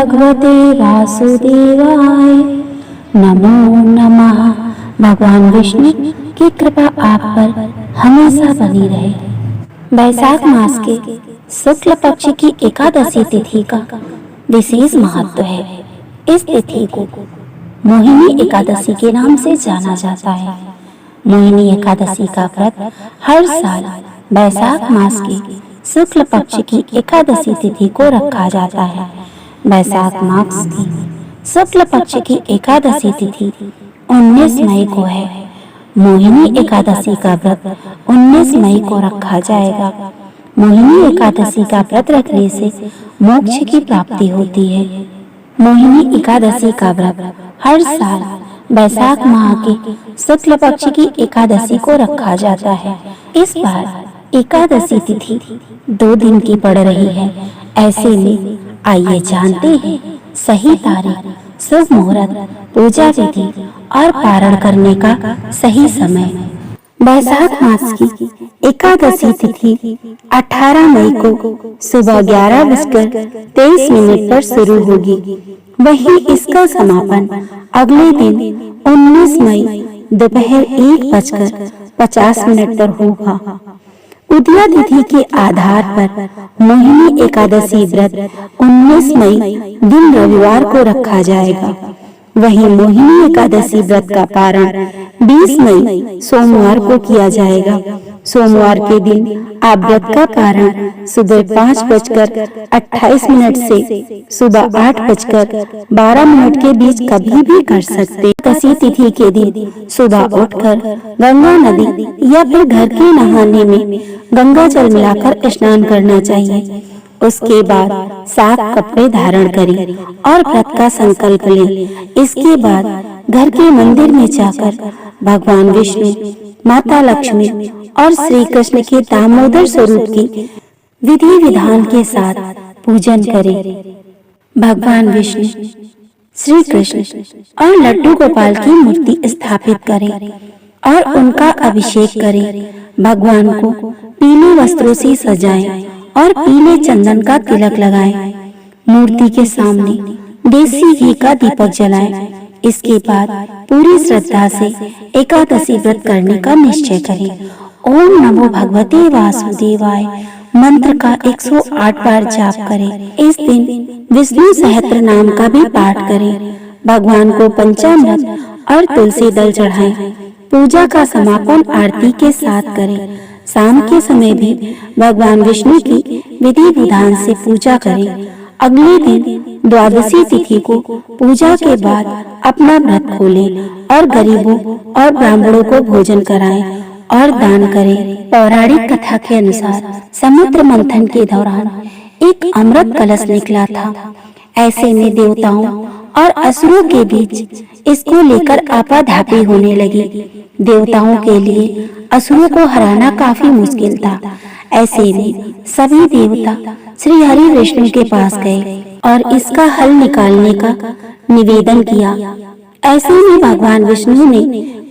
भगवते वासुदेवाय। नमो नमः। भगवान विष्णु की कृपा आप पर हमेशा बनी रहे। वैशाख मास के शुक्ल पक्ष की एकादशी तिथि का विशेष महत्व है। इस तिथि को मोहिनी एकादशी के नाम से जाना जाता है। मोहिनी एकादशी का व्रत हर साल वैशाख मास के शुक्ल पक्ष की एकादशी तिथि को रखा जाता है। वैशाख मास की शुक्ल पक्ष की एकादशी तिथि 19 मई को है। मोहिनी एकादशी का व्रत 19 मई को रखा जाएगा। मोहिनी एकादशी का व्रत रखने से मोक्ष की प्राप्ति होती है। मोहिनी एकादशी का व्रत हर साल वैशाख माह के शुक्ल पक्ष की एकादशी को रखा जाता है। इस बार एकादशी तिथि 2 दिन की पड़ रही है। ऐसे में आइए जानते हैं सही तारीख, शुभ मुहूर्त, पूजा विधि और पारण करने का सही समय। वैशाख मास की एकादशी तिथि 18 मई को सुबह 11:23 पर शुरू होगी। वहीं इसका समापन अगले दिन 19 मई दोपहर 1:50 पर होगा। उदया तिथि के आधार पर मोहिनी एकादशी व्रत 19 मई दिन रविवार को रखा जाएगा। वहीं मोहिनी एकादशी व्रत का पारण 20 मई सोमवार को किया जाएगा। सोमवार के दिन आप व्रत का पारण सुबह 5:28 से सुबह 8:12 के बीच कभी भी कर सकते। एकादशी तिथि के दिन सुबह उठकर गंगा नदी या फिर घर के नहाने में गंगा जल मिलाकर स्नान करना चाहिए। उसके बाद साफ कपड़े धारण करें और व्रत का संकल्प लें। इसके बाद घर के मंदिर में जाकर भगवान विष्णु, माता लक्ष्मी और श्री कृष्ण के दामोदर स्वरूप की विधि विधान के साथ पूजन करें। भगवान विष्णु, श्री कृष्ण और लड्डू गोपाल की मूर्ति स्थापित करें और उनका अभिषेक करें। भगवान को पीले वस्त्रों से सजाएं और पीले चंदन का तिलक लगाएं। मूर्ति के सामने देसी घी का दीपक जलाएं। इसके बाद पूरी श्रद्धा से एकादशी व्रत करने का निश्चय करें। ओम नमो भगवते वासुदेवाय मंत्र का 108 बार जाप करें। इस दिन विष्णु सहस्त्र नाम का भी पाठ करें। भगवान को पंचामृत और तुलसी दल चढ़ाएं। पूजा का समापन आरती के साथ करें। शाम के समय भी भगवान विष्णु की विधि विधान से पूजा करें। अगले दिन द्वादशी तिथि को पूजा के बाद अपना व्रत खोलें और गरीबों और ब्राह्मणों को भोजन कराएं और दान करें। पौराणिक कथा के अनुसार समुद्र मंथन के दौरान एक अमृत कलश निकला था। ऐसे में देवताओं और असुरों के बीच इसको लेकर आपाधापी होने लगी। देवताओं के लिए असुरों को हराना काफी मुश्किल था। ऐसे में सभी देवता श्री हरि विष्णु के पास गए और इसका हल निकालने का निवेदन किया। ऐसे में भगवान विष्णु ने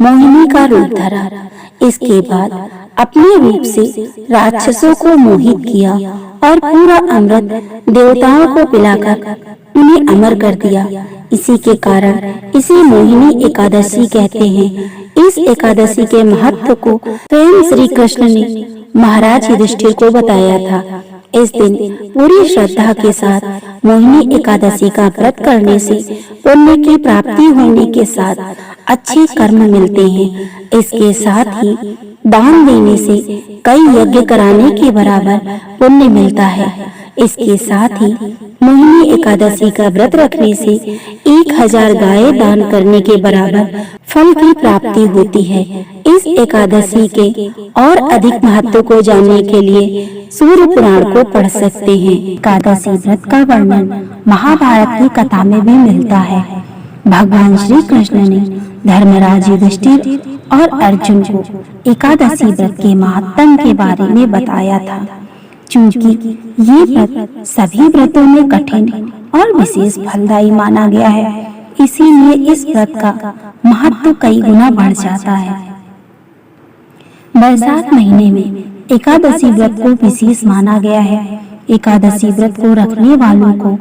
मोहिनी का रूप धरा। इसके बाद अपने रूप से राक्षसों को मोहित किया और पूरा अमृत देवताओं को पिलाकर उन्हें अमर कर दिया। इसी के कारण इसे मोहिनी एकादशी कहते हैं। इस एकादशी के महत्व को स्वयं श्री कृष्ण ने महाराज युधिष्ठिर को बताया था। इस दिन पूरी श्रद्धा के साथ मोहिनी एकादशी का व्रत करने से पुण्य की प्राप्ति होने के साथ अच्छे कर्म मिलते हैं। इसके साथ ही दान देने से कई यज्ञ कराने के बराबर पुण्य मिलता है। इसके साथ ही मोहिनी एकादशी का व्रत रखने से 1000 गाय दान करने के बराबर फल की प्राप्ति होती है। इस एकादशी के और अधिक महत्व को जानने के लिए सूर्य पुराण को पढ़ सकते हैं। एकादशी व्रत का वर्णन महाभारत की कथा में भी मिलता है। भगवान श्री कृष्ण ने धर्मराज युधिष्ठिर और अर्जुन को एकादशी व्रत के महात्म के बारे में बताया था। चूंकि ये व्रत सभी व्रतों में कठिन और विशेष फलदायी माना गया है, इसीलिए इस व्रत का महत्व कई गुना बढ़ जाता है। वैशाख महीने में एकादशी व्रत को विशेष माना गया है। एकादशी व्रत को रखने वालों को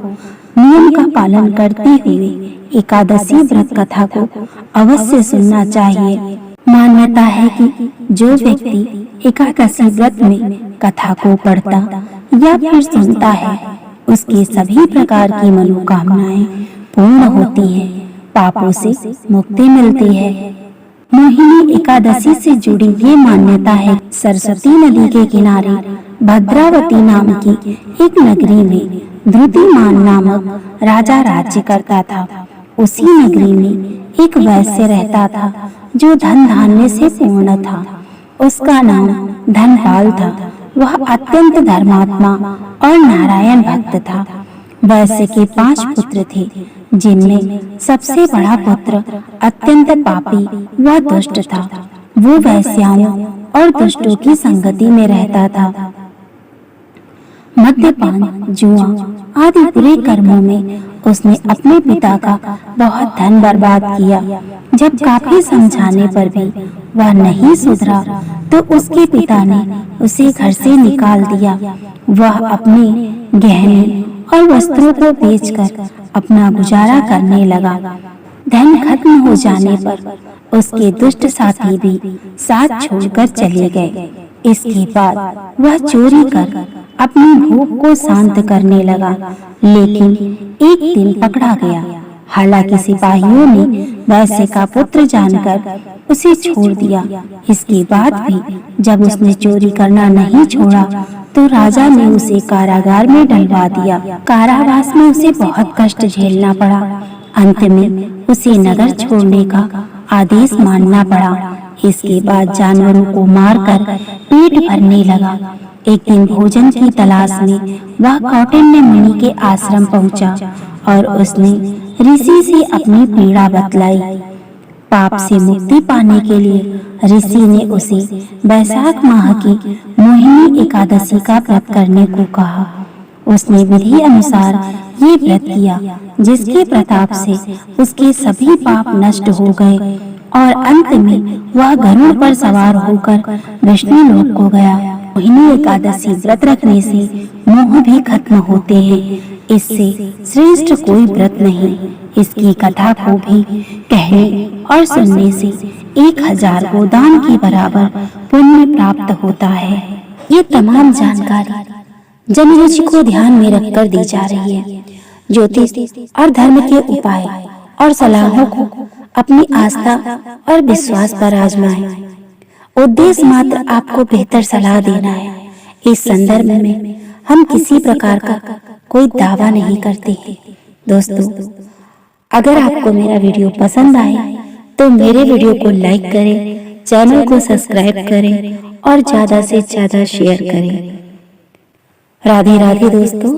नियम का पालन करते हुए एकादशी व्रत कथा को अवश्य सुनना चाहिए। मान्यता है कि जो व्यक्ति एकादशी व्रत में कथा को पढ़ता या फिर सुनता है, उसकी सभी प्रकार की मनोकामनाएं पूर्ण होती हैं, पापों से मुक्ति मिलती है। मोहिनी एकादशी से जुड़ी ये मान्यता है। सरस्वती नदी के किनारे भद्रावती नाम की एक नगरी में ध्रुतिमान नामक राजा राज्य करता था। उसी नगरी में एक वैश्य रहता था जो धन धान्य से पूर्ण था। उसका नाम धनपाल था। वह अत्यंत धर्मात्मा और नारायण भक्त था। वैश्य के 5 पुत्र थे, जिनमें सबसे बड़ा पुत्र अत्यंत पापी व दुष्ट था। वो वैश्याओं और दुष्टों की संगति में रहता था। मद्यपान, जुआ आदि बुरे कर्मों में उसने अपने पिता का बहुत धन बर्बाद किया। जब काफी समझाने पर भी वह नहीं सुधरा, तो उसके पिता ने उसे घर से निकाल दिया। वह अपने गहने और वस्त्रों को बेचकर अपना गुजारा करने लगा। धन खत्म हो जाने पर उसके दुष्ट साथी भी साथ छोड़कर चले गए। इसके बाद वह चोरी कर अपनी भूख को शांत करने लगा, लेकिन एक दिन पकड़ा गया। हालांकि सिपाहियों ने वैश्य का पुत्र जानकर उसे छोड़ दिया। इसके बाद भी जब उसने चोरी करना नहीं छोड़ा, तो राजा ने उसे कारागार में डलवा दिया। कारावास में उसे बहुत कष्ट झेलना पड़ा। अंत में उसे नगर छोड़ने का आदेश मानना पड़ा। इसके बाद जानवरों को मारकर पेट भरने लगा। एक दिन भोजन की तलाश में वह कौटिन्य मुनि के आश्रम पहुंचा और उसने ऋषि से अपनी पीड़ा बतलाई। पाप से मुक्ति पाने के लिए ऋषि ने उसे वैशाख माह की मोहिनी एकादशी का व्रत करने को कहा। उसने विधि अनुसार ये व्रत किया, जिसके प्रताप से उसके सभी पाप नष्ट हो गए और अंत में वह गरुड़ पर सवार होकर विष्णु लोक को गया। मोहिनी एकादशी व्रत रखने से मोह भी खत्म होते हैं। इससे श्रेष्ठ कोई व्रत नहीं। इसकी कथा को भी कहने और सुनने से 1000 गोदान के बराबर पुण्य प्राप्त होता है। ये तमाम जानकारी जनरुचि को ध्यान में रखकर दी जा रही है। ज्योतिष और धर्म के उपाय और सलाहों को अपनी आस्था और विश्वास पर आजमाएं। उद्देश्य मात्र आपको बेहतर सलाह देना है। इस संदर्भ में हम किसी प्रकार का कोई दावा नहीं करते हैं। दोस्तों, अगर आपको मेरा वीडियो पसंद आए तो मेरे वीडियो को लाइक करें, चैनल को सब्सक्राइब करें और ज्यादा से ज्यादा शेयर करें। राधे राधे दोस्तों।